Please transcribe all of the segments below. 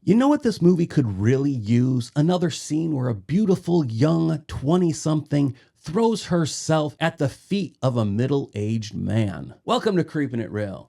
You know what this movie could really use? Another scene where a beautiful young 20-something throws herself at the feet of a middle-aged man. Welcome to Creepin' It Real.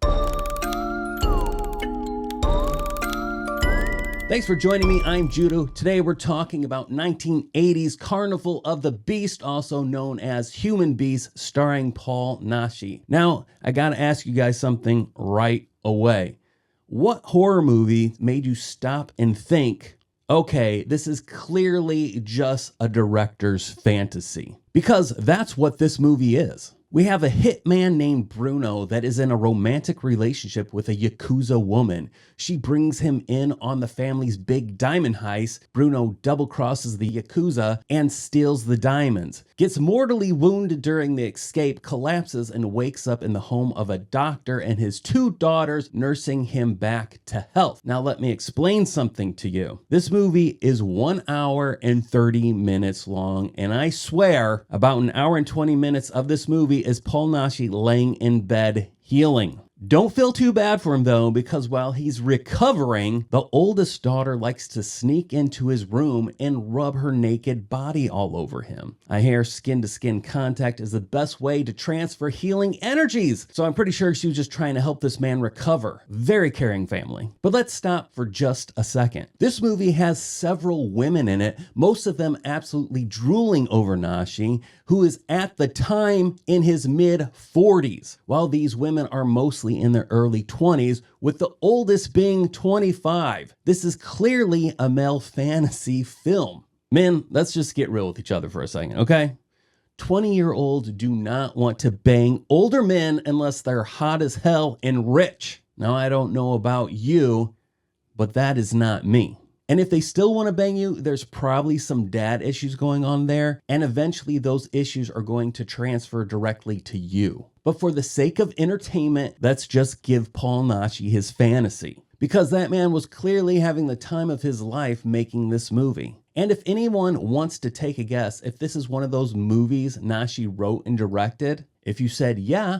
Thanks for joining me. I'm Judo. Today we're talking about 1980's Carnival of the Beast, also known as Human Beast, starring Paul Naschy. Now, I gotta ask you guys something right away. What horror movie made you stop and think, okay, this is clearly just a director's fantasy? Because that's what this movie is. We have a hitman named Bruno that is in a romantic relationship with a Yakuza woman. She brings him in on the family's big diamond heist. Bruno double crosses the Yakuza and steals the diamonds. Gets mortally wounded during the escape, collapses and wakes up in the home of a doctor and his two daughters nursing him back to health. Now let me explain something to you. This movie is 1 hour and 30 minutes long, and I swear about an hour and 20 minutes of this movie is Paul Naschy laying in bed healing. Don't feel too bad for him though, because while he's recovering, the oldest daughter likes to sneak into his room and rub her naked body all over him. I hear skin-to-skin contact is the best way to transfer healing energies, so I'm pretty sure she was just trying to help this man recover. Very caring family. But let's stop for just a second. This movie has several women in it, most of them absolutely drooling over Naschy, who is at the time in his mid-40s, while these women are mostly in their early 20s, with the oldest being 25. This is clearly a male fantasy film. Men, let's just get real with each other for a second, okay? 20-year-olds do not want to bang older men unless they're hot as hell and rich. Now, I don't know about you, but that is not me. And if they still want to bang you, there's probably some dad issues going on there, and eventually those issues are going to transfer directly to you. But for the sake of entertainment, let's just give Paul Naschy his fantasy, because that man was clearly having the time of his life making this movie. And if anyone wants to take a guess if this is one of those movies Naschy wrote and directed, if you said yeah,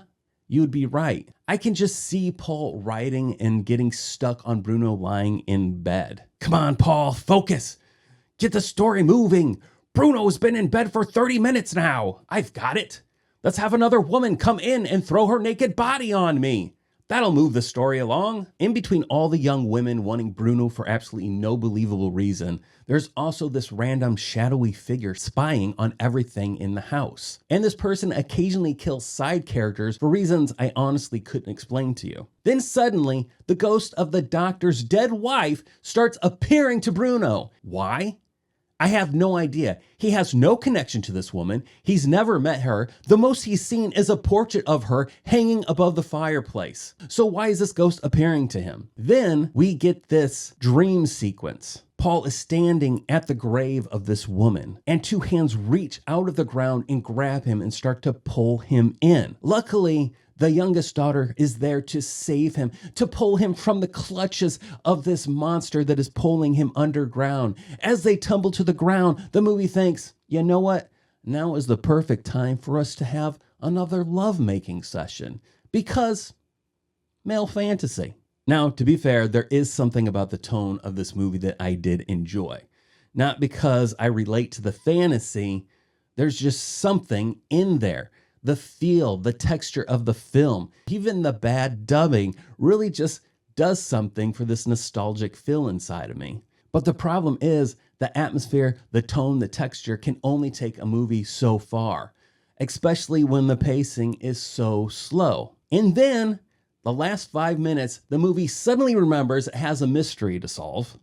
you would be right. I can just see Paul writing and getting stuck on Bruno lying in bed. Come on, Paul, focus. Get the story moving. Bruno's been in bed for 30 minutes now. I've got it. Let's have another woman come in and throw her naked body on me. That'll move the story along. In between all the young women wanting Bruno for absolutely no believable reason, there's also this random shadowy figure spying on everything in the house. And this person occasionally kills side characters for reasons I honestly couldn't explain to you. Then suddenly, the ghost of the doctor's dead wife starts appearing to Bruno. Why? I have no idea. He has no connection to this woman. He's never met her. The most he's seen is a portrait of her hanging above the fireplace. So why is this ghost appearing to him? Then we get this dream sequence. Paul is standing at the grave of this woman, and two hands reach out of the ground and grab him and start to pull him in. Luckily, the youngest daughter is there to save him, to pull him from the clutches of this monster that is pulling him underground. As they tumble to the ground, the movie thinks, you know what? Now is the perfect time for us to have another lovemaking session, because male fantasy. Now, to be fair, there is something about the tone of this movie that I did enjoy. Not because I relate to the fantasy, there's just something in there. The feel, the texture of the film, even the bad dubbing really just does something for this nostalgic feel inside of me. But the problem is the atmosphere, the tone, the texture can only take a movie so far, especially when the pacing is so slow. And then the last 5 minutes, the movie suddenly remembers it has a mystery to solve.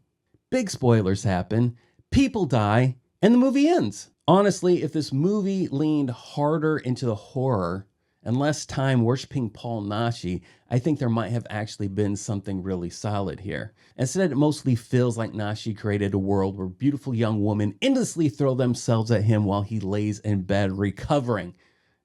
Big spoilers happen, people die, and the movie ends. Honestly, if this movie leaned harder into the horror and less time worshiping Paul Naschy, I think there might have actually been something really solid here. Instead, it mostly feels like Naschy created a world where beautiful young women endlessly throw themselves at him while he lays in bed recovering.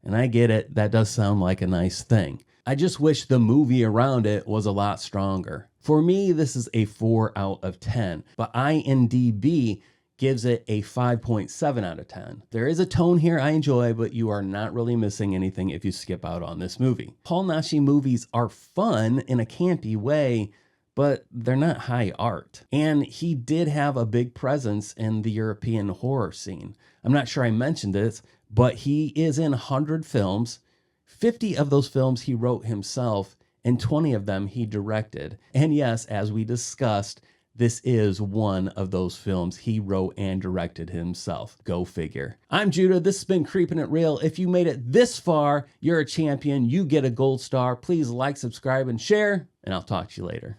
And I get it, that does sound like a nice thing. I just wish the movie around it was a lot stronger. For me, this is a 4 out of 10, but IMDb gives it a 5.7 out of 10. There is a tone here I enjoy, but you are not really missing anything if you skip out on this movie. Paul Naschy movies are fun in a campy way, but they're not high art. And he did have a big presence in the European horror scene. I'm not sure I mentioned this, but he is in 100 films. 50 of those films he wrote himself, and 20 of them he directed. And yes, as we discussed, this is one of those films he wrote and directed himself. Go figure. I'm Judah. This has been Creepin' It Real. If you made it this far, you're a champion. You get a gold star. Please like, subscribe, and share, and I'll talk to you later.